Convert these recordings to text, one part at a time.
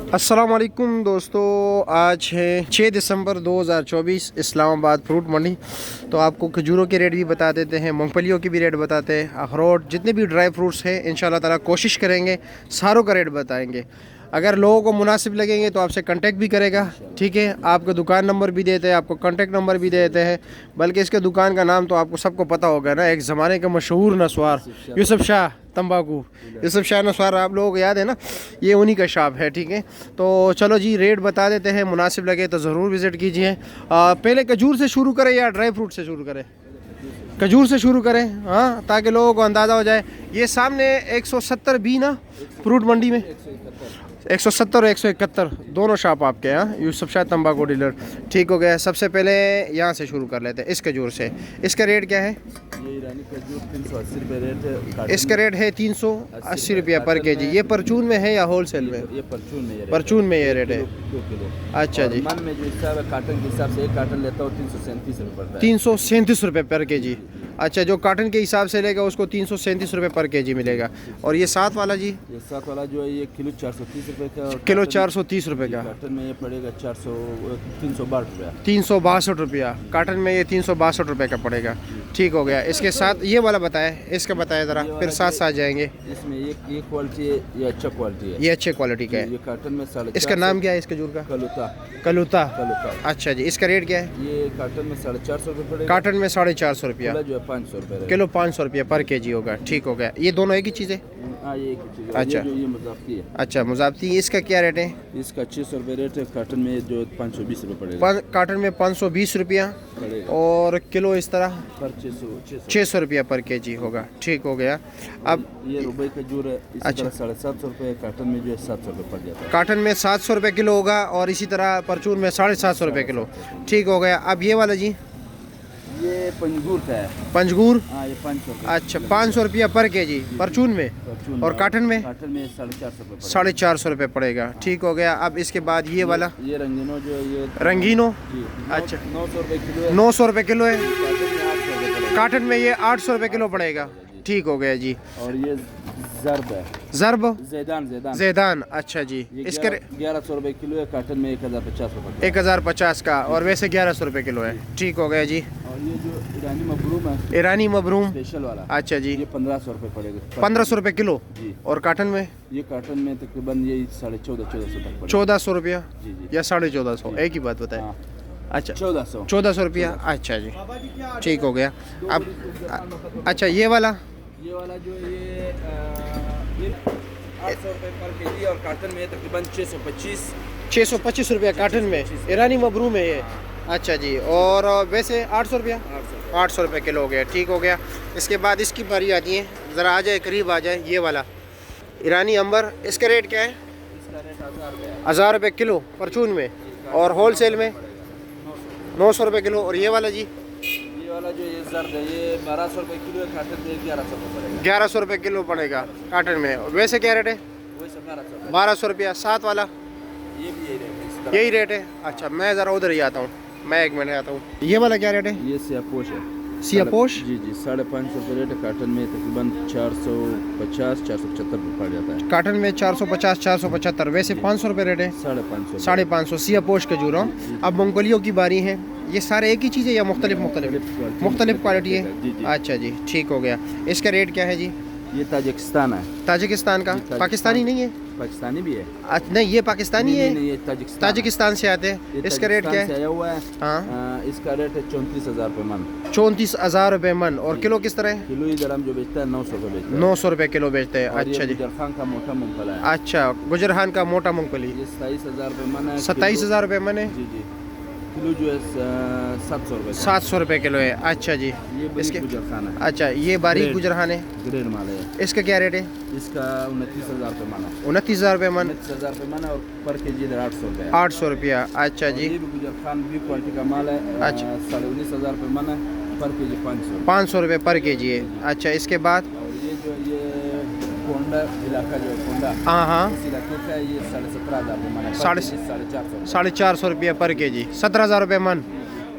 अस्सलाम वालेकुम दोस्तों, आज है 6 दिसंबर 2024, इस्लामाबाद फ्रूट मंडी। तो आपको खजूरों के रेट भी बता देते हैं, मूंगफलियों की भी रेट बताते हैं, अखरोट जितने भी ड्राई फ्रूट्स हैं इंशाल्लाह ताला कोशिश करेंगे सारों का रेट बताएंगे। अगर लोगों को मुनासिब लगेंगे तो आपसे कांटेक्ट भी करेगा, ठीक है। आपका दुकान नंबर भी देते हैं, आपको कांटेक्ट नंबर भी देते हैं। बल्कि इसके दुकान का नाम तो आपको सबको पता होगा ना, एक ज़माने का मशहूर नस्वार यूसुफ शाह तंबाकू, यूसुफ शाह नस्वार आप लोगों को याद है ना, ये उन्हीं का शॉप है, ठीक है। तो चलो जी रेट बता देते हैं, मुनासिब लगे तो ज़रूर विज़िट कीजिए। पहले खजूर से शुरू करें या ड्राई फ्रूट से शुरू करें? खजूर से शुरू करें, हाँ, ताकि लोगों को अंदाज़ा हो जाए। ये सामने 170 बी ना फ्रूट मंडी में 170 और 171 दोनों शॉप आपके यहाँ, यूसुफ शाह तंबाकू डीलर, ठीक हो गया। सबसे पहले यहाँ से शुरू कर लेते हैं, इस खजूर से। इसका रेट क्या है? ये ईरानी खजूर 380 रुपये रेट है। इसका रेट है 380 रुपया पर केजी। ये परचून में है या होलसेल में? ये परचून में ये रेट है। 2 किलो। अच्छा जी। मन में जो हिसाब है काटन के हिसाब से एक काटन लेता हूँ 337 रुपये। 337 रुपये पर केजी। अच्छा, जो काटन के हिसाब से लेगा उसको 337 रुपये पर केजी मिलेगा। और ये साथ वाला जी? ये साथ वाला जो है ये किलो 430 रुपये का। किलो 430 रुपये का। काटन में ये पड़ेगा 362 रुपया। 362 रुपया काटन में, ये 362 रुपये का पड़ेगा, ठीक हो गया। इसके साथ ये वाला बताए, इसका बताए ज़रा, फिर साथ साथ जाएंगे। इसमें ये क्वालिटी है, ये अच्छा क्वालिटी है, ये अच्छे क्वालिटी का है। ये काटन में 450। इसका नाम क्या है इस खजूर का? कलुता। कलूता। कलुता। अच्छा जी। इसका रेट क्या है? ये काटन में 450 रुपये पड़ेगा। काटन में 450 रुपया, जो है 500 रुपये किलो 500 रुपया पर केजी होगा, ठीक हो गया। ये दोनों एक ही चीज़ है? हाँ, ये एक ही चीज़ है। अच्छा। ये मुज़ाफ़ती है। अच्छा, मुज़ाफ़ती। इसका क्या रेट है? इसका 600 रुपये रेट है। काटन में जो 520 रुपये पड़ेगा। काटन में 520 रुपया पड़ेगा। और किलो इस तरह पर 600 रुपया पर केजी होगा, ठीक हो गया। अब ये रुपये खजूर है, इसी अच्छा। तरह 750 रुपये। काटन में जो है 700 रुपये पड़ जाता है। काटन में 700 रुपये किलो होगा और इसी तरह परचून में 750 रुपये किलो, ठीक हो गया। अब ये वाला जी? ये पंजगूर का है। पंजगूर। हाँ, ये 500 रुपये। अच्छा, 500 रुपया पर केजी परचून में। और काटन में? काटन में 450 रुपये। 450 रुपये पड़ेगा, ठीक हो गया। अब इसके बाद ये वाला ये रंगीनो जो है ये रंगीनो। जी, अच्छा। 900 रुपये किलो है। 900 रुपये किलो है। काटन में 800 रुपये पड़ेगा। काटन में ये 800 रुपये किलो पड़ेगा, ठीक हो गया जी। और ये जर्ब है। ज़र्ब। जैदान जैदान। अच्छा जी। इसके 1100 रुपये किलो है। काटन में 1050 रुपये। 1050 का, और वैसे 1100 रुपये किलो है, ठीक हो गया जी। और ये जो ईरानी मबरूम है, ईरानी मबरूम स्पेशल वाला, अच्छा जी, ये 1500 रुपये पड़ेगा। 1500 रुपये किलो। जी। और काटन में? ये काटन में तकरीबन ये 1450 तक पड़ेगा। 1400 रुपया जी जी। या 1450, एक ही बात बताए। हाँ, अच्छा, 1400 रुपया। अच्छा जी, ठीक हो गया। अब अच्छा, ये वाला? ये वाला जो है ये 800 रुपये पर केजी। और काटन में तकरीबन 625 रुपया काटन में, ईरानी मबरूम है ये। अच्छा जी। और वैसे 800 रुपया? 800 रुपये किलो हो गया, ठीक हो गया। इसके बाद इसकी बारी आती है, ज़रा आ जाए, करीब आ जाए। ये वाला ईरानी अंबर, इसका रेट क्या है? इसका रेट 1000 रुपये है। 1000 रुपये किलो परचून में, और होलसेल में 900 रुपये किलो। और ये वाला जी? ये वाला जो ये जर्द है ये 1200 रुपये किलो है। काटन में 1100 रुपये पड़ेगा। 1100 रुपये किलो पड़ेगा काटन में। और वैसे क्या रेट है? वही सब 1200 1200 रुपया। साथ वाला? ये भी यही रेट है, इस तरह। यही रेट है। अच्छा, मैं ज़रा उधर ही आता हूँ, मैं 1 मिनट आता हूँ। ये वाला क्या रेट है? ये सियापोश है। सियापोश? जी जी, 550 रुपये रेट है। काटन में तकरीबन 450-475 रुपये पड़ जाता है। काटन में 450-475, वैसे 500 रुपये रेट है। 550। 550 सियापोश खजूर। अब मूंगफलियों की बारी है, ये सारे एक ही चीज़ है या मुख्तलिफ क्वालिटी है? जी जी। अच्छा जी, ठीक हो गया। इसका रेट क्या है जी? ये ताजिकिस्तान है। ताजिकिस्तान का? पाकिस्तानी नहीं है? पाकिस्तानी भी है। अच्छा, नहीं, ये पाकिस्तानी है। नहीं, ये ताजिकिस्तान से आते हैं। इसका रेट क्या है? आया हुआ है। हाँ, इसका रेट है 34,000 रुपये मन। 34,000 रुपये मन। और किलो किस तरह है? किलो इधर हम जो बेचता है 900 रुपये बेचता है। 900 रुपये किलो बेचते हैं। अच्छा जी। गुजर खान का मोटा मूंगफली है। अच्छा, गुजर खान का मोटा मूंगफली। ये 27,000 रुपये मन है। 27,000 रुपये मन है। जी जी। किलो जो है 700 रुपये। 700 रुपये किलो है। अच्छा जी। ये इसके गुजर खान है। अच्छा, ये बारीक ग्रेड। गुजर खान है। ग्रेड माल है। इसका क्या रेट है? इसका 29,000 रुपये मन है। 29,000 रुपये मन। 29,000 रुपये मन है। और पर के जी इधर 800 रुपये है। 800 रुपया। अच्छा जी। ये भी गुजर खान भी क्वालिटी का माल है। अच्छा। 19,500 रुपये मन है। पर के जी 500। 500 रुपये पर केजी है। अच्छा, इसके बाद? और ये जो ये कोंडा इलाका जो है कोंडा, हाँ हाँ, इस इलाके का ये 17,500 रुपये मन है। 450। 450 रुपया पर केजी, 17,000 रुपये मन,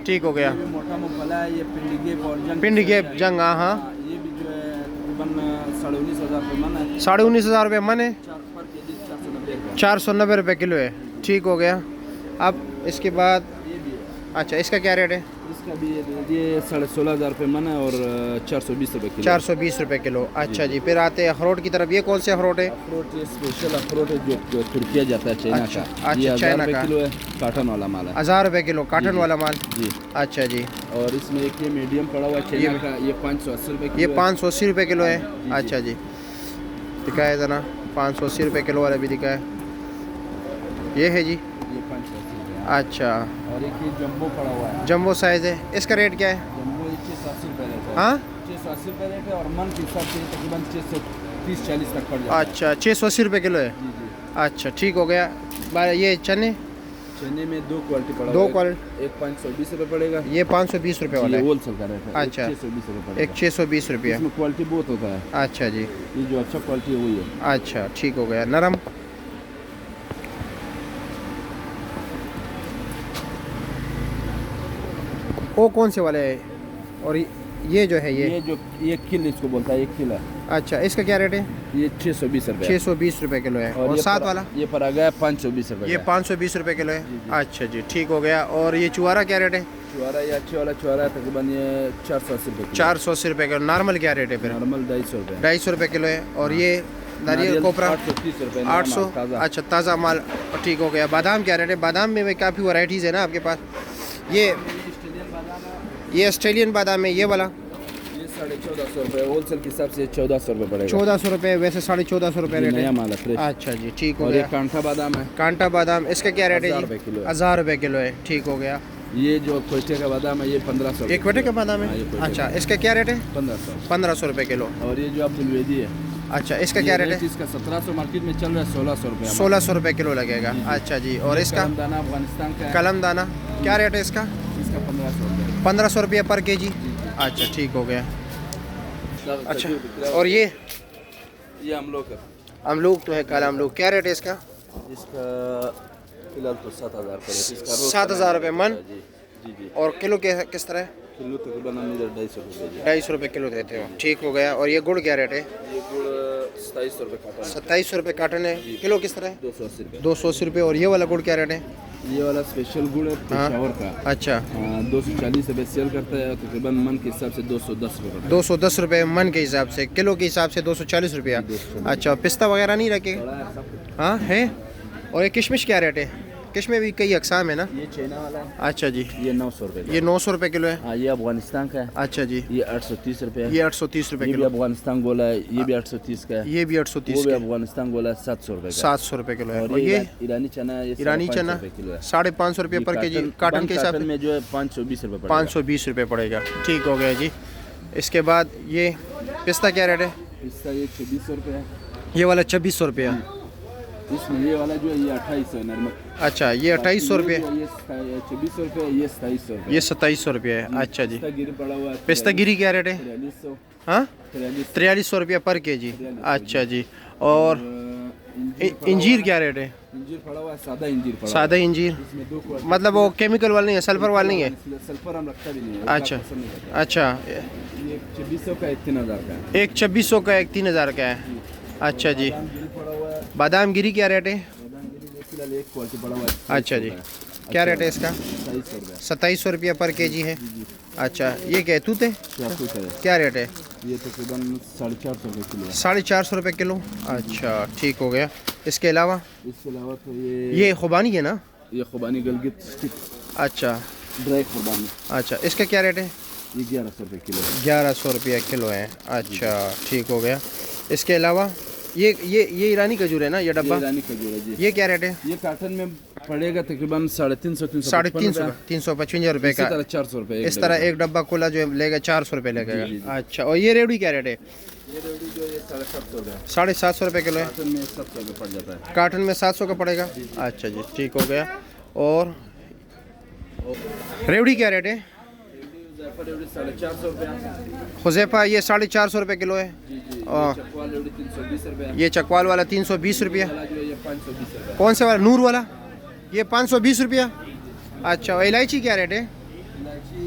ठीक हो गया। ये भी मोटा मूंगफला है। ये पिंडी गेप और जंग। पिंडी गेप जंग, हाँ हाँ। ये भी जो है तकरीबन 19,500 रुपये मन है। 19,500 रुपये मन है। 4 पर केजी 490 रुपये। 490 रुपये किलो है, ठीक हो गया। अब इसके बाद ये भी है, अच्छा इसका क्या रेट है? इसका भी ये 16,500 रुपये मन है और 420 रुपये किलो। 420 रुपये किलो, अच्छा जी। फिर आते हैं अखरोट की तरफ, ये कौन से अखरोट है? अखरोट ये स्पेशल अखरोट है जो तुर्किया जाता है, चाइना अच्छा, का। अच्छा, ये 1000 चाइना रुपये का। किलो है, काटन वाला माल है। 1000 रुपये किलो काटन वाला माल, जी। अच्छा जी। और इसमें एक ये मीडियम पड़ा हुआ है चाइना का, ये 580 रुपये ये किलो है। 580 रुपये किलो है, अच्छा जी। दिखाए ज़रा, 580 रुपये किलो वाला भी दिखाए, ये है जी, ये 580 रुपये। अच्छा। और एक ये जम्बो पड़ा हुआ है, जम्बो साइज़ है, इसका रेट क्या है? जम्बो ये 680 रुपये रेट है। हाँ 680 रुपये रेट है और मन के हिसाब से तकरीबन 630-40 तक पड़ जाता है। अच्छा, 680 रुपये किलो है, जी जी। अच्छा ठीक हो गया। ये चने, चने में दो क्वालिटी पड़ा दो हुआ है। क्वालिटी, एक 520 रुपये पड़ेगा, ये 520 रुपये वाला ये है, होलसेल का रेट है। अच्छा। 620 रुपये एक पड़ेगा। 620 रुपये, इसमें क्वालिटी बहुत होता है, अच्छा जी, ये जो अच्छा क्वालिटी है वही है। अच्छा ठीक हो गया। नरम, वो कौन से वाले है? और ये जो है ये जो ये किल इसको बोलता है, एक किल है। अच्छा इसका क्या रेट है? ये 620 रुपये। 620 रुपये किलो है। और ये साथ परा- वाला ये परागा है 520 रुपये ये का। 520 रुपये किलो है, जी, जी। अच्छा जी ठीक हो गया। और ये चुआरा क्या रेट है? चुआरा ये अच्छे वाला चुआरा है, तकरीबन ये 480 रुपये किलो। 480 रुपये किलो। नॉर्मल क्या रेट है फिर? नॉर्मल 250 रुपये। 250 रुपये किलो है। और ये नारियल कोपरा 830 रुपये। 800, अच्छा ताज़ा माल, ठीक हो गया। बादाम क्या रेट है? बादाम में भी काफ़ी वैरायटीज़ है ना आपके पास। ये ऑस्ट्रेलियन बादाम है, ये वाला ये 1450 रुपये, होलसेल के हिसाब से 1400 रुपये पड़ेगा। 1400 रुपये, वैसे 1450 रुपये ये रेट नया है, माल है फ्रेश। अच्छा जी ठीक हो और ये गया। कांठा बादाम है, कांटा बादाम, इसका क्या रेट है 1000 जी? रुपये किलो है। 1000 रुपये किलो है, ठीक हो गया। ये जो कोयटे का बादाम है ये 1500 एक क्विंटल का बादाम हाँ, ये है, क्विंटल अच्छा इसका क्या रेट है? 1500। 1500 रुपये किलो, और ये जो अब्दुलवेदी है, अच्छा इसका क्या रेट है? इसका 1700 मार्केट में चल रहा है, 1600 रुपये। 1600 रुपये किलो लगेगा, अच्छा जी। और इसका दाना अफगानिस्तान का है, कलम दाना क्या रेट है इसका? इसका 1500 रुपये। 1500 रुपये पर केजी, अच्छा ठीक हो गया। अच्छा और ये हम लोग का अमलूक तो है, काला अमलूक क्या रेट है इसका? इसका फिलहाल तो 7000 रुपये है। इसका रोज 7000 रुपये मन। जी जी जी। और किलो किस तरह है? किलो तकरीबन हम इधर 250 रुपये जी। 250 रुपये किलो देते हो, ठीक हो गया। और ये गुड़ क्या रेट है? ये गुड़ 2700 रुपये काटा है, 2700 रुपये कार्टन है, किलो किस तरह है? 280 रुपये। 280 रुपये। और ये वाला गुड़ क्या रेट है? ये वाला स्पेशल गुड़ है पेशावर का, अच्छा 240 रुपये सेल करता है, तकरीबन मन के हिसाब से 210 रुपये पड़ता 210 रुपये मन के हिसाब से, किलो के हिसाब से 240 रुपया, अच्छा। पिस्ता वगैरह नहीं रखे? है। बड़ा है सब कुछ। हाँ है। और ये किशमिश क्या रेट है? किशमिश भी कई अकसाम है ना, ये चाइना वाला है, अच्छा जी। ये 900 रुपये। ये 900 रुपये किलो है, हाँ, ये अफगानिस्तान का है, अच्छा जी। ये 830 रुपये। ये 830 रुपये ये भी किलो, अफगानिस्तान गोला है, ये भी 830 का है। ये भी वो 830 भी का, अफगानिस्तान गोला है 700 रुपये का। 700 रुपये किलो है। और और ये ईरानी चना है, ये ईरानी 550 चना रुपये किलो है। 550 रुपये पर के जी, काटन के हिसाब काटन से में जो है 520 रुपये पड़ेगा। 520 रुपये पड़ेगा, ठीक हो गया जी। इसके बाद ये पिस्ता क्या रेट है? इसका ये 2600 रुपये है। ये वाला 2600 रुपये है, इसमें ये वाला जो है ये 2800 है नॉर्मल। अच्छा ये 2800 रुपये, ये 2600 रुपये, ये 2700 रुपये। ये 2700 रुपये है, अच्छा जी। पिस्ता गिरी पड़ा हुआ है, पिस्ता गिरी क्या रेट है? 4300। हाँ 4300 रुपये पर के जी, अच्छा जी। और इंजीर क्या रेट है? इंजीर पड़ा हुआ है, सादा इंजीर पड़ा हुआ सादा इंजीर, है। इसमें दो क्वालिटी, मतलब वो केमिकल वाला नहीं है, सल्फर वाला नहीं है, इसलिए सल्फर हम रखता भी नहीं है, अच्छा पसंद नहीं करता। अच्छा। ये 2600 का, 3000 का है। एक 2600 का, एक 3000 का है, अच्छा जी। बादाम गिरी पड़ा हुआ है, बादाम गिरी क्या रेट है? बादाम गिरी में फिलहाल एक क्वालिटी पड़ा हुआ है, अच्छा जी, क्या रेट है इसका? 2700 रुपये। 2700 रुपये पर के जी है, अच्छा। ये क्या है, तूत है, चाकू का है, क्या रेट है? ये तकरीबन 450 रुपये किलो है। 450 रुपये किलो, अच्छा ठीक हो गया। इसके अलावा इसके अलावा तो ये खुबानी है ना, ये खुबानी गलगित स्टिक, अच्छा ड्राई खुबानी, अच्छा। इसका क्या रेट है? ये 1100 रुपये किलो है। 1100 रुपये किलो है, अच्छा ठीक हो गया। इसके अलावा ये ईरानी खजूर है ना, ये ये डब्बा, ईरानी खजूर है जी। ये क्या रेट है? ये कार्टन में पड़ेगा तकरीबन 350 350 355 रुपये इसी का। तरह 400 रुपये इस तरह एक डब्बा कोला जो लेगा 400 रुपये लगेगा, अच्छा। और ये रेवड़ी क्या रेट है? ये रेवड़ी जो है 750 रुपये, 750 रुपये किलो है, कार्टन में 700 रुपये पड़ जाता है। कार्टन में 700 का पड़ेगा, अच्छा जी ठीक हो गया। और रेवड़ी क्या रेट है? रेवड़ी 450 रुपये, हुज़ैफा ये 450 रुपये किलो है, जी जी। और चकवाल रेवड़ी 320 रुपये, ये चकवाल वाला 320 रुपया, वाला जो है ये 520 रुपये। कौन से वाला? नूर वाला, ये 520 रुपया, अच्छा। और इलायची क्या रेट है? इलायची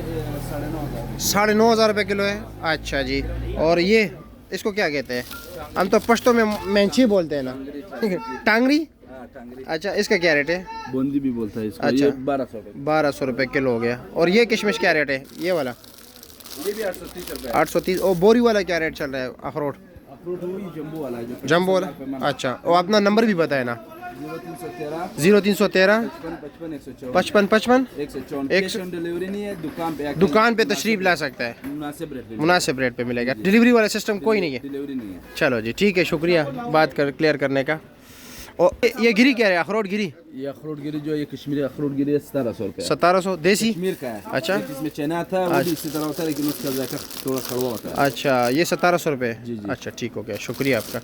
9,500 9,500 रुपये किलो है, अच्छा जी। और ये इसको क्या कहते हैं? हम तो पश्तो में मेंची बोलते हैं ना। टांगरी। हाँ, टांगरी। अच्छा, इसका क्या रेट है? बूंदी भी बोलता है इसको। अच्छा। ये 1200 रुपये। 1200 रुपये किलो हो गया। और ये किशमिश क्या रेट है, ये वाला? ये भी 830 रुपये। 830। और बोरी वाला क्या रेट चल रहा है, अखरोट? अखरोट वही जम्बो वाला है जो जम्बो वाला। 50 रुपये अच्छा, और अपना नंबर भी बताए ना। 0313 0313 55 55 55 154। 154। कैश ऑन डिलीवरी नहीं है, दुकान पे आके दुकान पे तशरीफ ला सकता है, मुनासिब रेट पे। मुनासिब रेट पे मिलेगा। डिलीवरी वाला सिस्टम कोई नहीं है? डिलीवरी नहीं है। चलो जी, ठीक है, शुक्रिया बात कर क्लियर करने का। और ये गिरी क्या है, अखरोट गिरी? ये अखरोट गिरी जो ये कश्मीरी अखरोट गिरी है 1700 रुपये। 1700 देसी? कश्मीर का है। अच्छा। एक इसमें चना था, वो भी इसी तरह होता है, लेकिन उसका जाकर थोड़ा कड़वा होता है। अच्छा, ये 1700 रुपये। जी, जी। अच्छा, ठीक हो गया, शुक्रिया आपका।